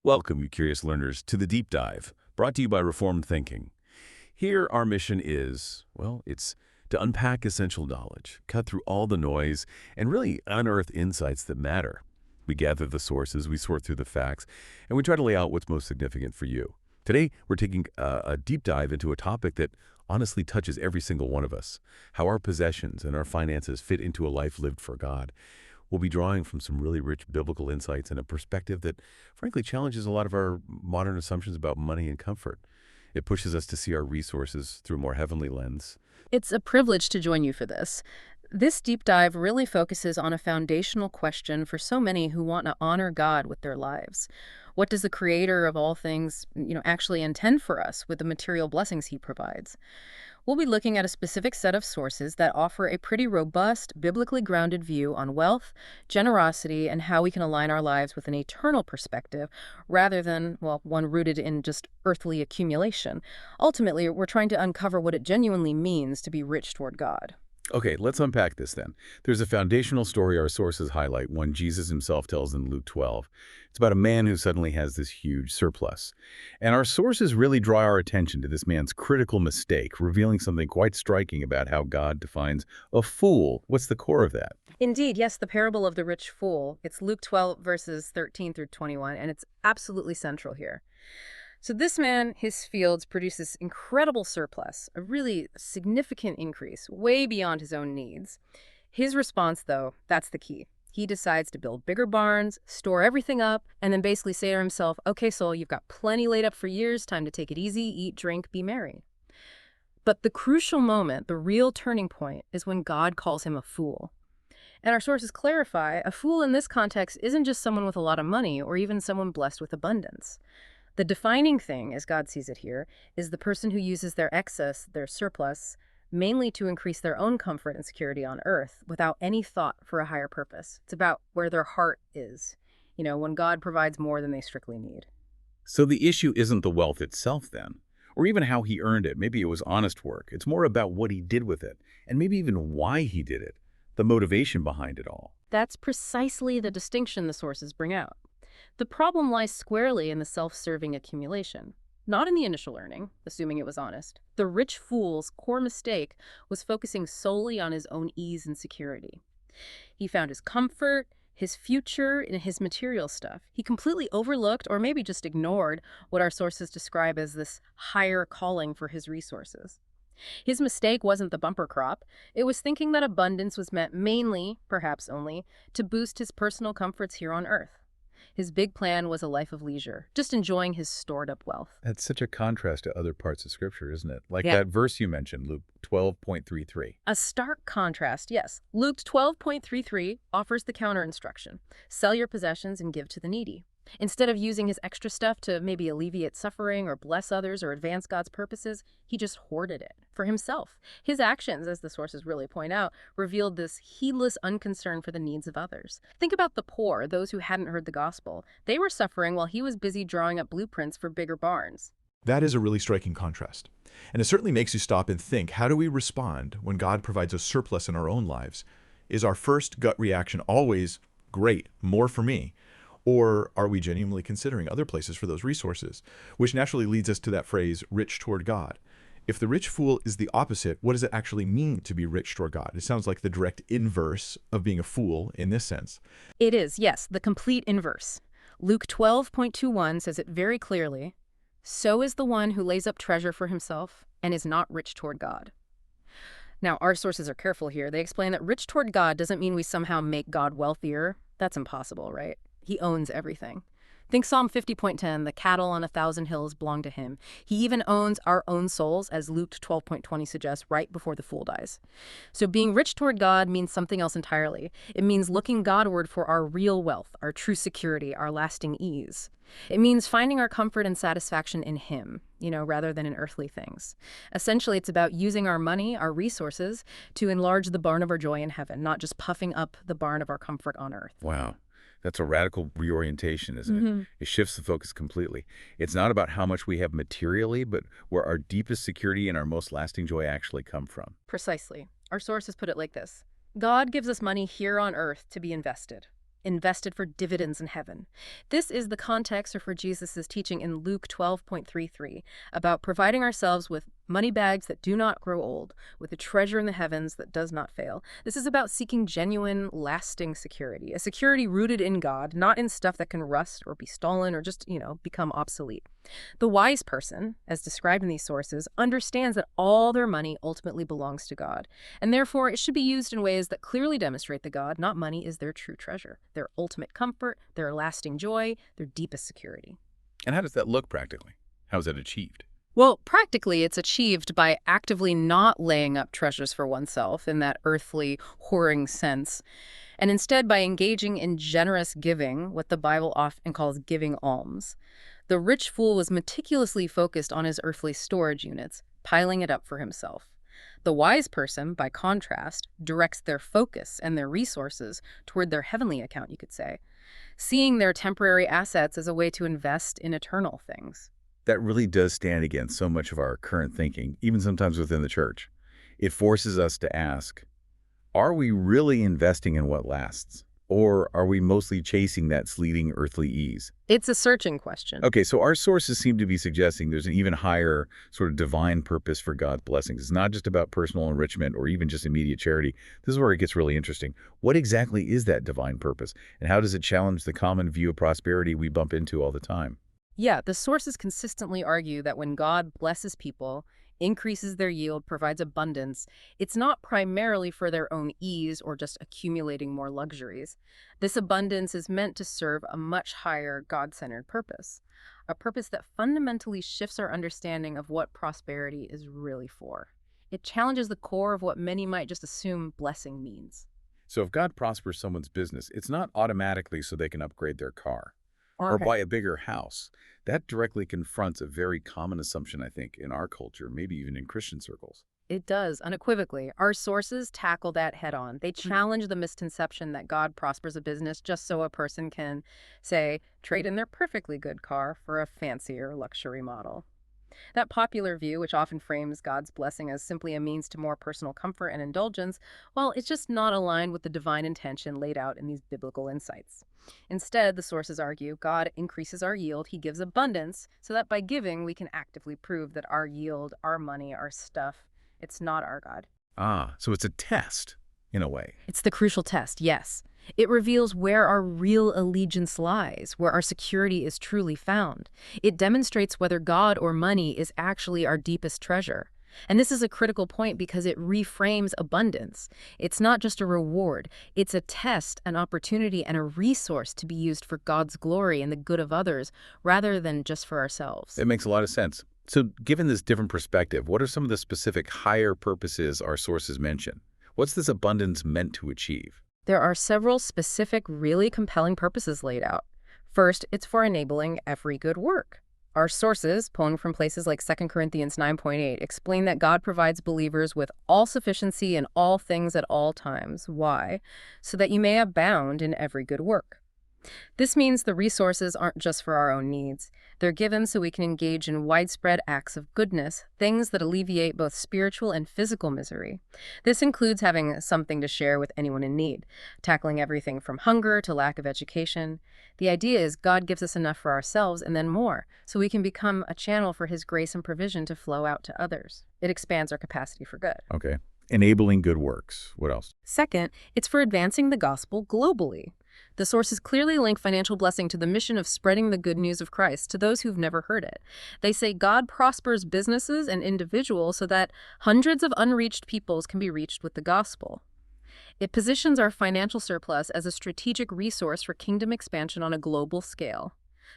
Welcome, you curious learners, to the Deep Dive, brought to you by Reformed Thinking. Here, our mission is, well, it's to unpack essential knowledge, cut through all the noise, and really unearth insights that matter. We gather the sources, we sort through the facts, and we try to lay out what's most significant for you. Today, we're taking a deep dive into a topic that honestly touches every single one of us, how our possessions and our finances fit into a life lived for God. We'll be drawing from some really rich biblical insights and a perspective that, frankly, challenges a lot of our modern assumptions about money and comfort. It pushes us to see our resources through a more heavenly lens. It's a privilege to join you for this. This deep dive really focuses on a foundational question for so many who want to honor God with their lives. What does the creator of all things, actually intend for us with the material blessings he provides? We'll be looking at a specific set of sources that offer a pretty robust, biblically grounded view on wealth, generosity, and how we can align our lives with an eternal perspective rather than, well, one rooted in just earthly accumulation. Ultimately, we're trying to uncover what it genuinely means to be rich toward God. Okay, let's unpack this then. There's a foundational story our sources highlight, one Jesus himself tells in Luke 12. It's about a man who suddenly has this huge surplus. And our sources really draw our attention to this man's critical mistake, revealing something quite striking about how God defines a fool. What's the core of that? Indeed, yes, the parable of the rich fool. It's Luke 12, verses 13 through 21, and it's absolutely central here. So this man, his fields produce this incredible surplus, a really significant increase, way beyond his own needs. His response, though, that's the key. He decides to build bigger barns, store everything up, and then basically say to himself, okay, soul, you've got plenty laid up for years, time to take it easy, eat, drink, be merry. But the crucial moment, the real turning point, is when God calls him a fool. And our sources clarify, a fool in this context isn't just someone with a lot of money or even someone blessed with abundance. The defining thing, as God sees it here, is the person who uses their excess, their surplus, mainly to increase their own comfort and security on earth without any thought for a higher purpose. It's about where their heart is, when God provides more than they strictly need. So the issue isn't the wealth itself then, or even how he earned it. Maybe it was honest work. It's more about what he did with it, and maybe even why he did it, the motivation behind it all. That's precisely the distinction the sources bring out. The problem lies squarely in the self-serving accumulation, not in the initial earning, assuming it was honest. The rich fool's core mistake was focusing solely on his own ease and security. He found his comfort, his future in his material stuff. He completely overlooked, or maybe just ignored, what our sources describe as this higher calling for his resources. His mistake wasn't the bumper crop. It was thinking that abundance was meant mainly, perhaps only, to boost his personal comforts here on earth. His big plan was a life of leisure, just enjoying his stored-up wealth. That's such a contrast to other parts of Scripture, isn't it? Like Yeah. that verse you mentioned, Luke 12:33. A stark contrast, yes. Luke 12:33 offers the counter-instruction. Sell your possessions and give to the needy. Instead of using his extra stuff to maybe alleviate suffering or bless others or advance God's purposes, he just hoarded it for himself. His actions, as the sources really point out, revealed this heedless unconcern for the needs of others. Think about the poor, those who hadn't heard the gospel. They were suffering while he was busy drawing up blueprints for bigger barns. That is a really striking contrast. And it certainly makes you stop and think, how do we respond when God provides a surplus in our own lives? Is our first gut reaction always, great, more for me? Or are we genuinely considering other places for those resources? Which naturally leads us to that phrase, rich toward God. If the rich fool is the opposite, what does it actually mean to be rich toward God? It sounds like the direct inverse of being a fool in this sense. It is, yes, the complete inverse. Luke 12:21 says it very clearly, "So is the one who lays up treasure for himself and is not rich toward God." Now, our sources are careful here. They explain that rich toward God doesn't mean we somehow make God wealthier. That's impossible, right? He owns everything. Think Psalm 50.10, the cattle on 1,000 hills belong to him. He even owns our own souls, as Luke 12:20 suggests, right before the fool dies. So being rich toward God means something else entirely. It means looking Godward for our real wealth, our true security, our lasting ease. It means finding our comfort and satisfaction in him, rather than in earthly things. Essentially, it's about using our money, our resources, to enlarge the barn of our joy in heaven, not just puffing up the barn of our comfort on earth. Wow. That's a radical reorientation, isn't it? It shifts the focus completely. It's not about how much we have materially, but where our deepest security and our most lasting joy actually come from. Precisely. Our sources put it like this. God gives us money here on earth to be invested. invested for dividends in heaven. This is the context for Jesus' teaching in Luke 12:33 about providing ourselves with money bags that do not grow old, with a treasure in the heavens that does not fail. This is about seeking genuine, lasting security, a security rooted in God, not in stuff that can rust or be stolen or just, become obsolete. The wise person, as described in these sources, understands that all their money ultimately belongs to God, and therefore it should be used in ways that clearly demonstrate that God, not money, is their true treasure, their ultimate comfort, their lasting joy, their deepest security. And how does that look practically? How is that achieved? Well, practically, it's achieved by actively not laying up treasures for oneself in that earthly, whoring sense, and instead by engaging in generous giving, what the Bible often calls giving alms. The rich fool was meticulously focused on his earthly storage units, piling it up for himself. The wise person, by contrast, directs their focus and their resources toward their heavenly account, you could say, seeing their temporary assets as a way to invest in eternal things. That really does stand against so much of our current thinking, even sometimes within the church. It forces us to ask, are we really investing in what lasts? Or are we mostly chasing that fleeting earthly ease? It's a searching question. Okay, so our sources seem to be suggesting there's an even higher sort of divine purpose for God's blessings. It's not just about personal enrichment or even just immediate charity. This is where it gets really interesting. What exactly is that divine purpose? And how does it challenge the common view of prosperity we bump into all the time? Yeah, the sources consistently argue that when God blesses people, increases their yield, provides abundance, it's not primarily for their own ease or just accumulating more luxuries. This abundance is meant to serve a much higher God-centered purpose, a purpose that fundamentally shifts our understanding of what prosperity is really for. It challenges the core of what many might just assume blessing means. So if God prospers someone's business, it's not automatically so they can upgrade their car or buy a bigger house. That directly confronts a very common assumption, I think, in our culture, maybe even in Christian circles. It does, unequivocally. Our sources tackle that head on. They challenge the misconception that God prospers a business just so a person can, say, trade in their perfectly good car for a fancier luxury model. That popular view, which often frames God's blessing as simply a means to more personal comfort and indulgence, well, it's just not aligned with the divine intention laid out in these biblical insights. Instead, the sources argue, God increases our yield, he gives abundance, so that by giving we can actively prove that our yield, our money, our stuff, it's not our God. Ah, so it's a test, in a way. It's the crucial test, yes. It reveals where our real allegiance lies, where our security is truly found. It demonstrates whether God or money is actually our deepest treasure. And this is a critical point because it reframes abundance. It's not just a reward. It's a test, an opportunity, and a resource to be used for God's glory and the good of others, rather than just for ourselves. It makes a lot of sense. So given this different perspective, what are some of the specific higher purposes our sources mention? What's this abundance meant to achieve? There are several specific, really compelling purposes laid out. First, it's for enabling every good work. Our sources, pulling from places like 2 Corinthians 9:8, explain that God provides believers with all sufficiency in all things at all times. Why? So that you may abound in every good work. This means the resources aren't just for our own needs. They're given so we can engage in widespread acts of goodness, things that alleviate both spiritual and physical misery. This includes having something to share with anyone in need, tackling everything from hunger to lack of education. The idea is God gives us enough for ourselves and then more, so we can become a channel for his grace and provision to flow out to others. It expands our capacity for good. Okay. Enabling good works. What else? Second, it's for advancing the gospel globally. The sources clearly link financial blessing to the mission of spreading the good news of Christ to those who've never heard it. They say God prospers businesses and individuals so that hundreds of unreached peoples can be reached with the gospel. It positions our financial surplus as a strategic resource for kingdom expansion on a global scale.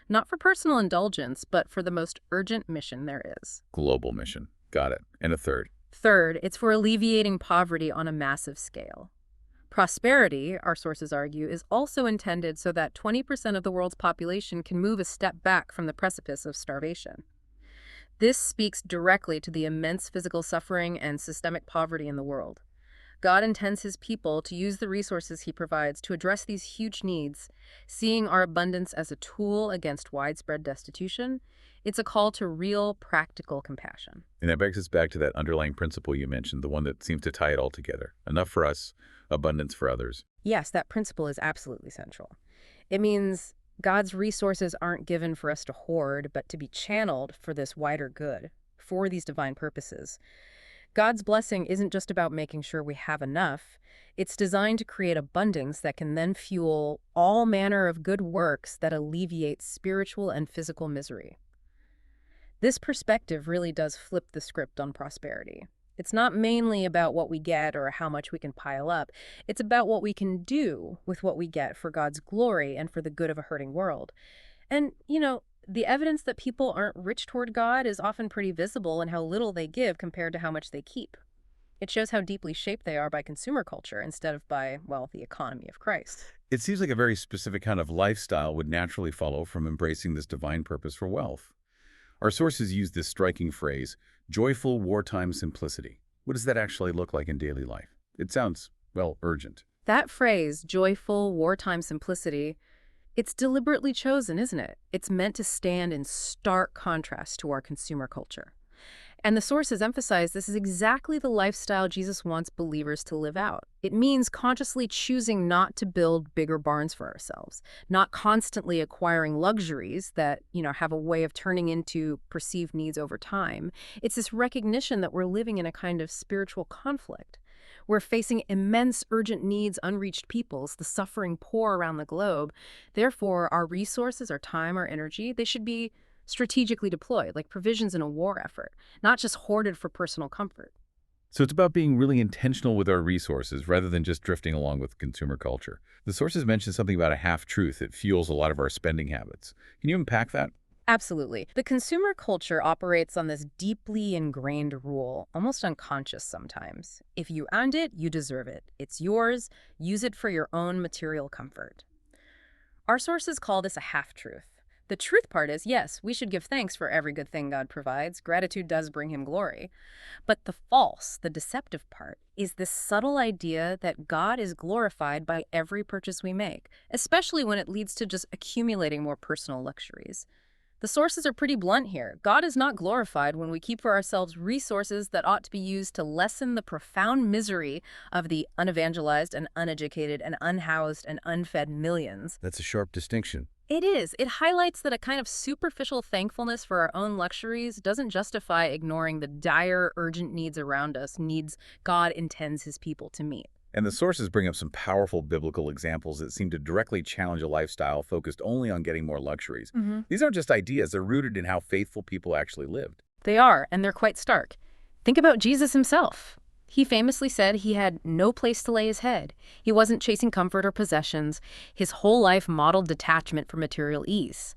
Not for personal indulgence, but for the most urgent mission there is. Global mission. Got it. And a third. Third, it's for alleviating poverty on a massive scale. Prosperity, our sources argue, is also intended so that 20% of the world's population can move a step back from the precipice of starvation. This speaks directly to the immense physical suffering and systemic poverty in the world. God intends his people to use the resources he provides to address these huge needs, seeing our abundance as a tool against widespread destitution. It's a call to real, practical compassion. And that brings us back to that underlying principle you mentioned, the one that seems to tie it all together. Enough for us, abundance for others. Yes, that principle is absolutely central. It means God's resources aren't given for us to hoard, but to be channeled for this wider good, for these divine purposes. God's blessing isn't just about making sure we have enough. It's designed to create abundance that can then fuel all manner of good works that alleviate spiritual and physical misery. This perspective really does flip the script on prosperity. It's not mainly about what we get or how much we can pile up. It's about what we can do with what we get for God's glory and for the good of a hurting world. And, the evidence that people aren't rich toward God is often pretty visible in how little they give compared to how much they keep. It shows how deeply shaped they are by consumer culture instead of by, well, the economy of Christ. It seems like a very specific kind of lifestyle would naturally follow from embracing this divine purpose for wealth. Our sources use this striking phrase, joyful wartime simplicity. What does that actually look like in daily life? It sounds, well, urgent. That phrase, joyful wartime simplicity, it's deliberately chosen, isn't it? It's meant to stand in stark contrast to our consumer culture. And the sources emphasize this is exactly the lifestyle Jesus wants believers to live out. It means consciously choosing not to build bigger barns for ourselves, not constantly acquiring luxuries that, have a way of turning into perceived needs over time. It's this recognition that we're living in a kind of spiritual conflict. We're facing immense urgent needs, unreached peoples, the suffering poor around the globe. Therefore, our resources, our time, our energy, they should be strategically deployed, like provisions in a war effort, not just hoarded for personal comfort. So it's about being really intentional with our resources rather than just drifting along with consumer culture. The sources mention something about a half-truth that fuels a lot of our spending habits. Can you unpack that? Absolutely. The consumer culture operates on this deeply ingrained rule, almost unconscious sometimes. If you earned it, you deserve it. It's yours. Use it for your own material comfort. Our sources call this a half-truth. The truth part is, yes, we should give thanks for every good thing God provides. Gratitude does bring him glory. But the false, the deceptive part, is this subtle idea that God is glorified by every purchase we make, especially when it leads to just accumulating more personal luxuries. The sources are pretty blunt here. God is not glorified when we keep for ourselves resources that ought to be used to lessen the profound misery of the unevangelized and uneducated and unhoused and unfed millions. That's a sharp distinction. It is. It highlights that a kind of superficial thankfulness for our own luxuries doesn't justify ignoring the dire, urgent needs around us, needs God intends his people to meet. And the sources bring up some powerful biblical examples that seem to directly challenge a lifestyle focused only on getting more luxuries. These aren't just ideas, they're rooted in how faithful people actually lived. They are, and they're quite stark. Think about Jesus himself. He famously said he had no place to lay his head. He wasn't chasing comfort or possessions. His whole life modeled detachment from material ease.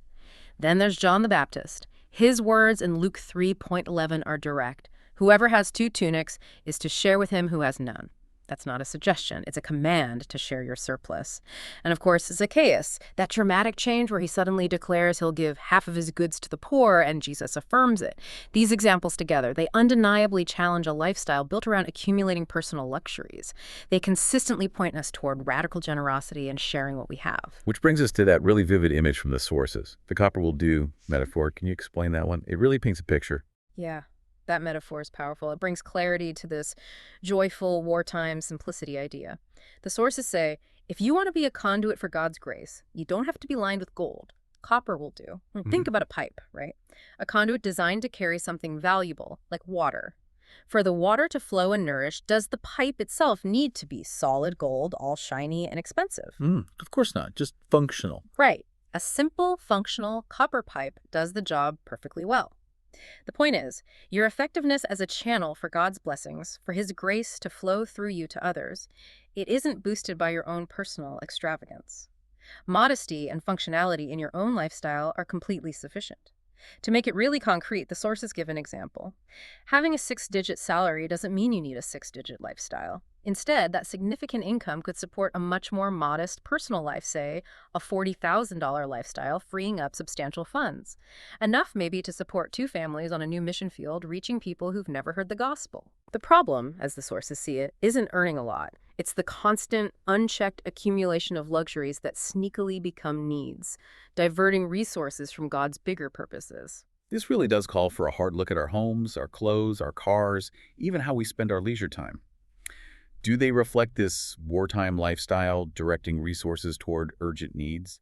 Then there's John the Baptist. His words in Luke 3:11 are direct. Whoever has 2 tunics is to share with him who has none. That's not a suggestion. It's a command to share your surplus. And of course, Zacchaeus, that dramatic change where he suddenly declares he'll give half of his goods to the poor, and Jesus affirms it. These examples together, they undeniably challenge a lifestyle built around accumulating personal luxuries. They consistently point us toward radical generosity and sharing what we have. Which brings us to that really vivid image from the sources. The copper will do metaphor. Can you explain that one? It really paints a picture. Yeah. That metaphor is powerful. It brings clarity to this joyful wartime simplicity idea. The sources say, if you want to be a conduit for God's grace, you don't have to be lined with gold. Copper will do. Think about a pipe, right? A conduit designed to carry something valuable, like water. For the water to flow and nourish, does the pipe itself need to be solid gold, all shiny and expensive? Of course not. Just functional. Right. A simple, functional copper pipe does the job perfectly well. The point is, your effectiveness as a channel for God's blessings, for his grace to flow through you to others, it isn't boosted by your own personal extravagance. Modesty and functionality in your own lifestyle are completely sufficient. To make it really concrete, the sources give an example. Having a 6-digit salary doesn't mean you need a 6-digit lifestyle. Instead, that significant income could support a much more modest personal life, say a $40,000 lifestyle, freeing up substantial funds. Enough maybe to support 2 families on a new mission field, reaching people who've never heard the gospel. The problem, as the sources see it, isn't earning a lot. It's the constant, unchecked accumulation of luxuries that sneakily become needs, diverting resources from God's bigger purposes. This really does call for a hard look at our homes, our clothes, our cars, even how we spend our leisure time. Do they reflect this wartime lifestyle, directing resources toward urgent needs?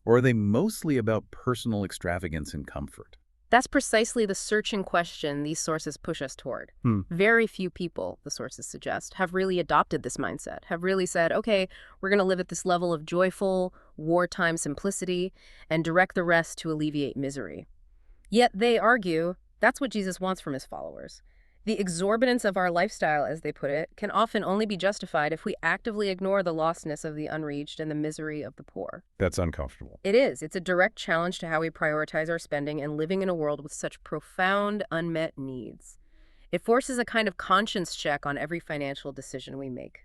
Or are they mostly about personal extravagance and comfort? That's precisely the searching question these sources push us toward. Very few people, the sources suggest, have really adopted this mindset, have really said, okay, we're going to live at this level of joyful, wartime simplicity and direct the rest to alleviate misery. Yet they argue that's what Jesus wants from his followers. The exorbitance of our lifestyle, as they put it, can often only be justified if we actively ignore the lostness of the unreached and the misery of the poor. That's uncomfortable. It is. It's a direct challenge to how we prioritize our spending and living in a world with such profound unmet needs. It forces a kind of conscience check on every financial decision we make.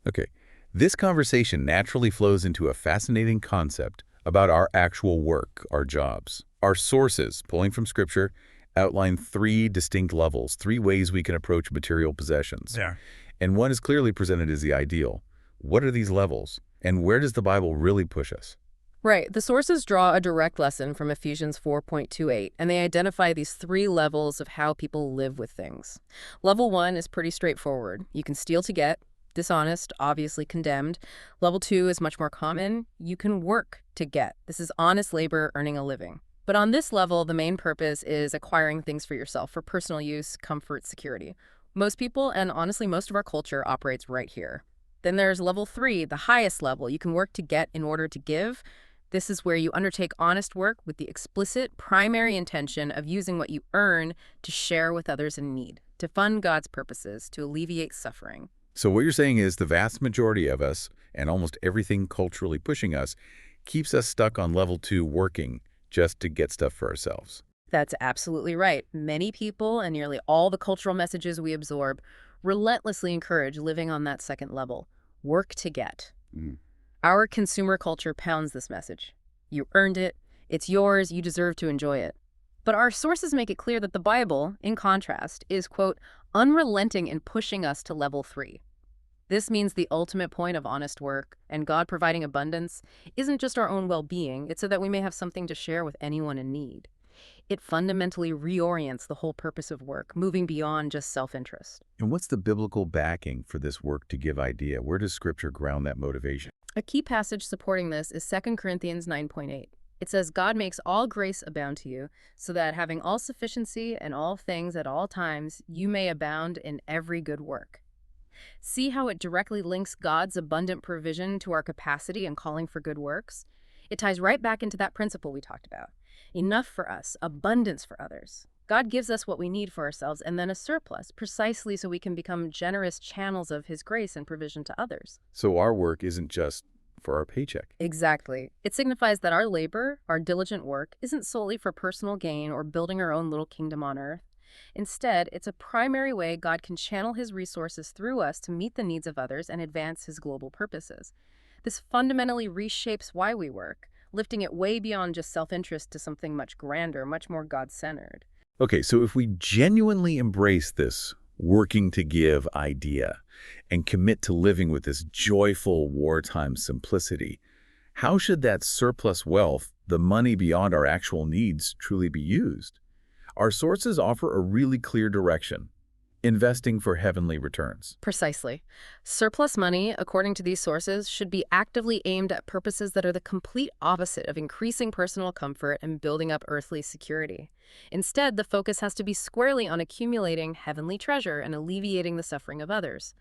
Okay, this conversation naturally flows into a fascinating concept about our actual work, our jobs. Our sources, pulling from Scripture, outline three distinct levels, three ways we can approach material possessions. Yeah. And one is clearly presented as the ideal. What are these levels? And where does the Bible really push us? Right. The sources draw a direct lesson from Ephesians 4.28, and they identify these three levels of how people live with things. Level 1 is pretty straightforward. You can steal to get, dishonest, obviously condemned. Level 2 is much more common. You can work to get. This is honest labor earning a living. But on this level, the main purpose is acquiring things for yourself for personal use, comfort, security. Most people, and honestly most of our culture, operates right here. Then there's level 3, the highest level. You can work to get in order to give. This is where you undertake honest work with the explicit primary intention of using what you earn to share with others in need, to fund God's purposes, to alleviate suffering. So what you're saying is the vast majority of us, and almost everything culturally pushing us, keeps us stuck on level 2, working just to get stuff for ourselves. That's absolutely right. Many people and nearly all the cultural messages we absorb relentlessly encourage living on that second level, work to get. Our consumer culture pounds this message. You earned it, it's yours, you deserve to enjoy it. But our sources make it clear that the Bible, in contrast, is, quote, unrelenting in pushing us to level 3. This means the ultimate point of honest work and God providing abundance isn't just our own well-being, it's so that we may have something to share with anyone in need. It fundamentally reorients the whole purpose of work, moving beyond just self-interest. And what's the biblical backing for this work to give idea? Where does Scripture ground that motivation? A key passage supporting this is 2 Corinthians 9.8. It says, God makes all grace abound to you, so that having all sufficiency in all things at all times, you may abound in every good work. See how it directly links God's abundant provision to our capacity and calling for good works? It ties right back into that principle we talked about. Enough for us, abundance for others. God gives us what we need for ourselves and then a surplus, precisely so we can become generous channels of his grace and provision to others. So our work isn't just for our paycheck. Exactly. It signifies that our labor, our diligent work, isn't solely for personal gain or building our own little kingdom on earth. Instead, it's a primary way God can channel his resources through us to meet the needs of others and advance his global purposes. This fundamentally reshapes why we work, lifting it way beyond just self-interest to something much grander, much more God-centered. Okay, so if we genuinely embrace this working to give idea and commit to living with this joyful wartime simplicity, how should that surplus wealth, the money beyond our actual needs, truly be used? Our sources offer a really clear direction: investing for heavenly returns. Precisely. Surplus money, according to these sources, should be actively aimed at purposes that are the complete opposite of increasing personal comfort and building up earthly security. Instead, the focus has to be squarely on accumulating heavenly treasure and alleviating the suffering of others.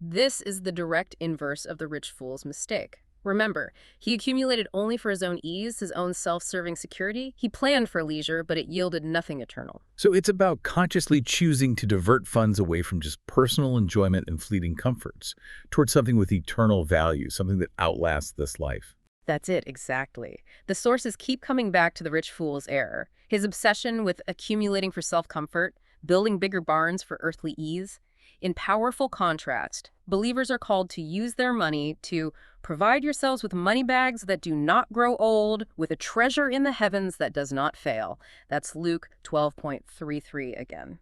This is the direct inverse of the rich fool's mistake. Remember, he accumulated only for his own ease, his own self-serving security. He planned for leisure, but it yielded nothing eternal. So it's about consciously choosing to divert funds away from just personal enjoyment and fleeting comforts towards something with eternal value, something that outlasts this life. That's it, exactly. The sources keep coming back to the rich fool's error. His obsession with accumulating for self-comfort, building bigger barns for earthly ease. In powerful contrast, believers are called to use their money to provide yourselves with money bags that do not grow old, with a treasure in the heavens that does not fail. That's Luke 12.33 again.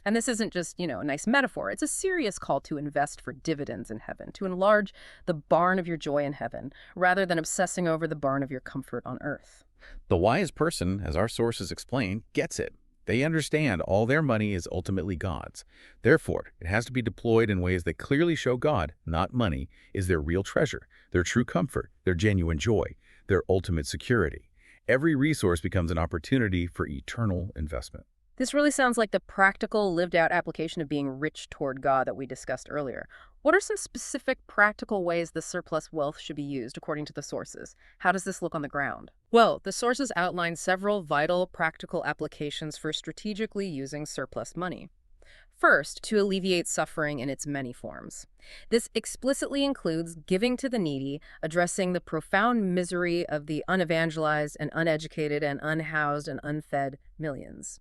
And this isn't just, a nice metaphor. It's a serious call to invest for dividends in heaven, to enlarge the barn of your joy in heaven, rather than obsessing over the barn of your comfort on earth. The wise person, as our sources explain, gets it. They understand all their money is ultimately God's. Therefore, it has to be deployed in ways that clearly show God, not money, is their real treasure, their true comfort, their genuine joy, their ultimate security. Every resource becomes an opportunity for eternal investment. This really sounds like the practical, lived-out application of being rich toward God that we discussed earlier. What are some specific practical ways the surplus wealth should be used according to the sources? How does this look on the ground? Well, the sources outline several vital, practical applications for strategically using surplus money. First, to alleviate suffering in its many forms. This explicitly includes giving to the needy, addressing the profound misery of the unevangelized and uneducated and unhoused and unfed millions.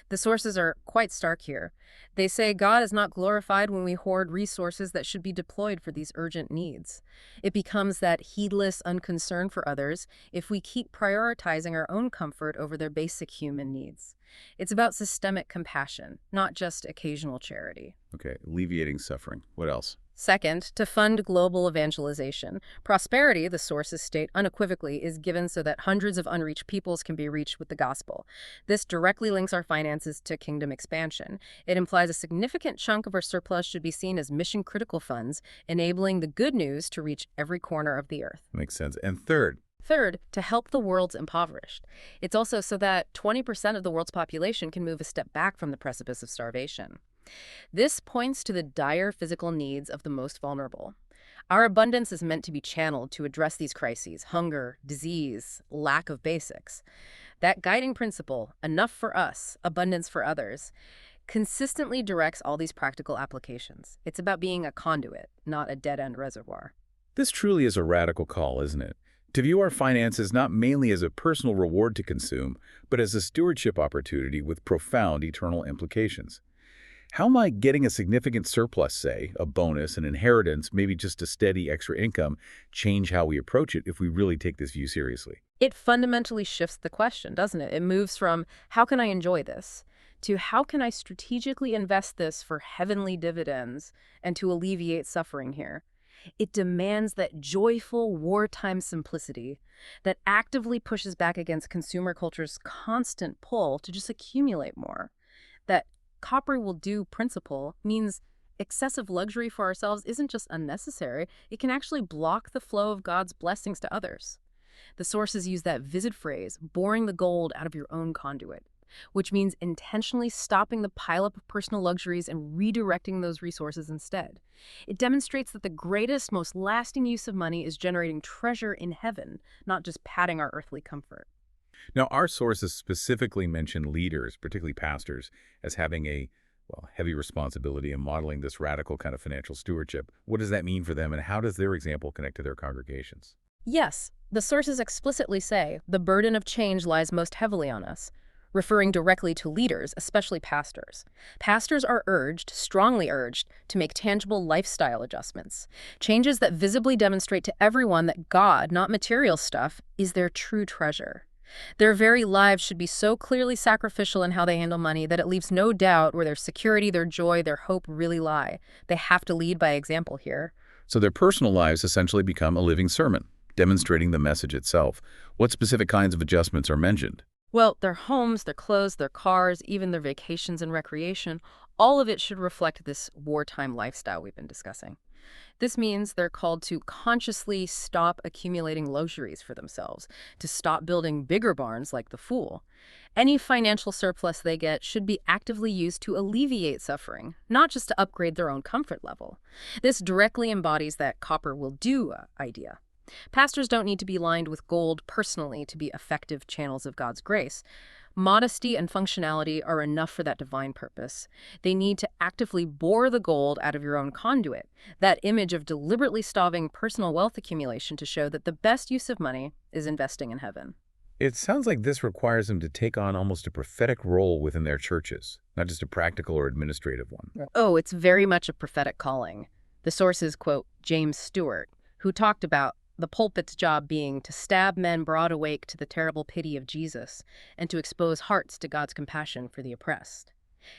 The sources are quite stark here. They say God is not glorified when we hoard resources that should be deployed for these urgent needs. It becomes that heedless unconcern for others if we keep prioritizing our own comfort over their basic human needs. It's about systemic compassion, not just occasional charity. Okay, alleviating suffering. What else? Second, to fund global evangelization. Prosperity, the sources state unequivocally, is given so that hundreds of unreached peoples can be reached with the gospel. This directly links our finances to kingdom expansion. It implies a significant chunk of our surplus should be seen as mission-critical funds, enabling the good news to reach every corner of the earth. Makes sense. And third, to help the world's impoverished. It's also so that 20% of the world's population can move a step back from the precipice of starvation. This points to the dire physical needs of the most vulnerable. Our abundance is meant to be channeled to address these crises: hunger, disease, lack of basics. That guiding principle, enough for us, abundance for others, consistently directs all these practical applications. It's about being a conduit, not a dead-end reservoir. this truly is a radical call, isn't it? To view our finances not mainly as a personal reward to consume, but as a stewardship opportunity with profound eternal implications. How might getting a significant surplus, say, a bonus, an inheritance, maybe just a steady extra income, change how we approach it if we really take this view seriously? It fundamentally shifts the question, doesn't it? It moves from how can I enjoy this to how can I strategically invest this for heavenly dividends and to alleviate suffering here. It demands that joyful wartime simplicity that actively pushes back against consumer culture's constant pull to just accumulate more. That copper will do principle means excessive luxury for ourselves isn't just unnecessary, it can actually block the flow of God's blessings to others. The sources use that vivid phrase, boring the gold out of your own conduit, which means intentionally stopping the pileup of personal luxuries and redirecting those resources instead. It demonstrates that the greatest, most lasting use of money is generating treasure in heaven, not just padding our earthly comfort. Now, our sources specifically mention leaders, particularly pastors, as having a heavy responsibility in modeling this radical kind of financial stewardship. What does that mean for them, and how does their example connect to their congregations? Yes, the sources explicitly say the burden of change lies most heavily on us, referring directly to leaders, especially pastors. Pastors are strongly urged, to make tangible lifestyle adjustments, changes that visibly demonstrate to everyone that God, not material stuff, is their true treasure. Their very lives should be so clearly sacrificial in how they handle money that it leaves no doubt where their security, their joy, their hope really lie. They have to lead by example here. So their personal lives essentially become a living sermon, demonstrating the message itself. What specific kinds of adjustments are mentioned? Well, their homes, their clothes, their cars, even their vacations and recreation, all of it should reflect this wartime lifestyle we've been discussing. This means they're called to consciously stop accumulating luxuries for themselves, to stop building bigger barns like the fool. Any financial surplus they get should be actively used to alleviate suffering, not just to upgrade their own comfort level. This directly embodies that copper will do idea. Pastors don't need to be lined with gold personally to be effective channels of God's grace. Modesty and functionality are enough for that divine purpose. They need to actively bore the gold out of your own conduit, that image of deliberately starving personal wealth accumulation to show that the best use of money is investing in heaven. It sounds like this requires them to take on almost a prophetic role within their churches, not just a practical or administrative one. Oh, it's very much a prophetic calling. The sources quote James Stewart, who talked about the pulpit's job being to stab men broad awake to the terrible pity of Jesus and to expose hearts to God's compassion for the oppressed.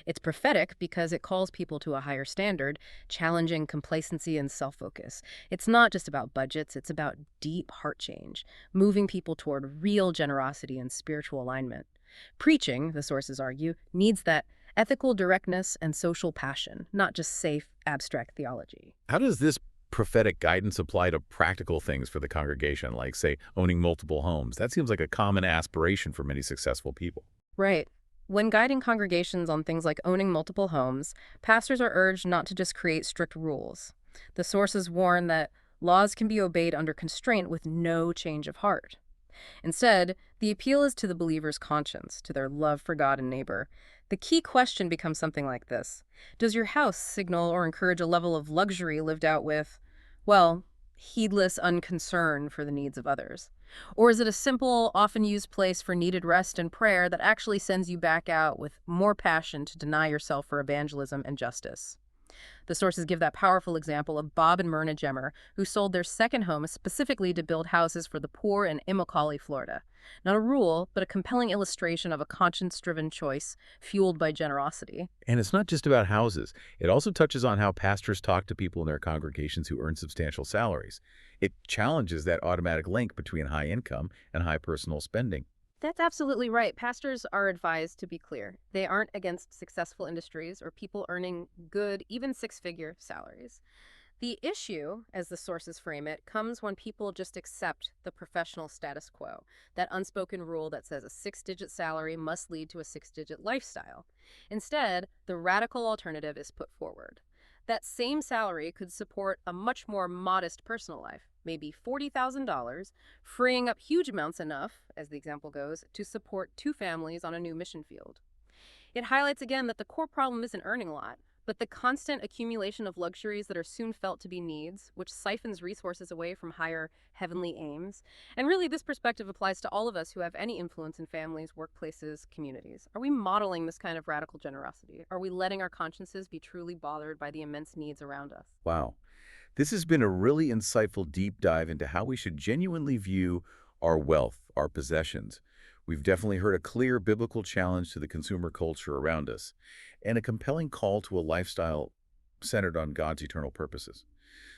It's prophetic because it calls people to a higher standard, challenging complacency and self-focus. It's not just about budgets, it's about deep heart change, moving people toward real generosity and spiritual alignment. Preaching, the sources argue, needs that ethical directness and social passion, not just safe, abstract theology. How does this prophetic guidance apply to practical things for the congregation, like, say, owning multiple homes? That seems like a common aspiration for many successful people. Right. When guiding congregations on things like owning multiple homes, pastors are urged not to just create strict rules. The sources warn that laws can be obeyed under constraint with no change of heart. Instead, the appeal is to the believer's conscience, to their love for God and neighbor. The key question becomes something like this. Does your house signal or encourage a level of luxury lived out with, well, heedless unconcern for the needs of others? Or is it a simple, often used place for needed rest and prayer that actually sends you back out with more passion to deny yourself for evangelism and justice? The sources give that powerful example of Bob and Myrna Jemmer, who sold their second home specifically to build houses for the poor in Immokalee, Florida. Not a rule, but a compelling illustration of a conscience-driven choice fueled by generosity. And it's not just about houses. It also touches on how pastors talk to people in their congregations who earn substantial salaries. It challenges that automatic link between high income and high personal spending. That's absolutely right. Pastors are advised to be clear. They aren't against successful industries or people earning good, even six-figure salaries. The issue, as the sources frame it, comes when people just accept the professional status quo, that unspoken rule that says a six-digit salary must lead to a six-digit lifestyle. Instead, the radical alternative is put forward. That same salary could support a much more modest personal life, maybe $40,000, freeing up huge amounts enough, as the example goes, to support two families on a new mission field. It highlights again that the core problem isn't earning a lot, but the constant accumulation of luxuries that are soon felt to be needs, which siphons resources away from higher heavenly aims. And really, this perspective applies to all of us who have any influence in families, workplaces, communities. Are we modeling this kind of radical generosity? Are we letting our consciences be truly bothered by the immense needs around us? Wow. This has been a really insightful deep dive into how we should genuinely view our wealth, our possessions. We've definitely heard a clear biblical challenge to the consumer culture around us, and a compelling call to a lifestyle centered on God's eternal purposes.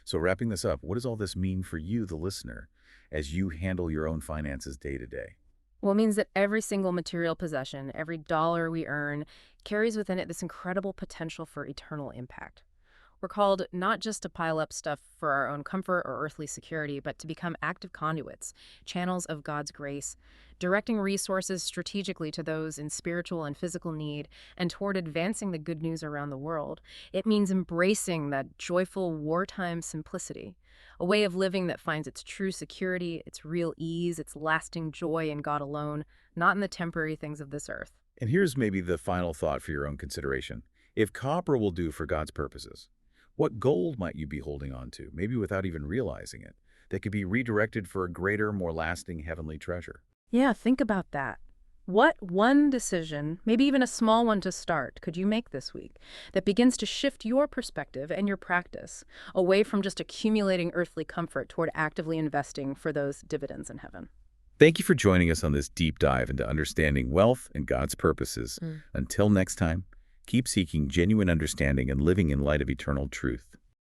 So wrapping this up, what does all this mean for you, the listener, as you handle your own finances day to day? Well, it means that every single material possession, every dollar we earn, carries within it this incredible potential for eternal impact. We're called not just to pile up stuff for our own comfort or earthly security, but to become active conduits, channels of God's grace, directing resources strategically to those in spiritual and physical need and toward advancing the good news around the world. It means embracing that joyful wartime simplicity, a way of living that finds its true security, its real ease, its lasting joy in God alone, not in the temporary things of this earth. And here's maybe the final thought for your own consideration. If copper will do for God's purposes, what gold might you be holding on to, maybe without even realizing it, that could be redirected for a greater, more lasting heavenly treasure? Yeah, think about that. What one decision, maybe even a small one to start, could you make this week that begins to shift your perspective and your practice away from just accumulating earthly comfort toward actively investing for those dividends in heaven? Thank you for joining us on this deep dive into understanding wealth and God's purposes. Until next time, keep seeking genuine understanding and living in light of eternal truth.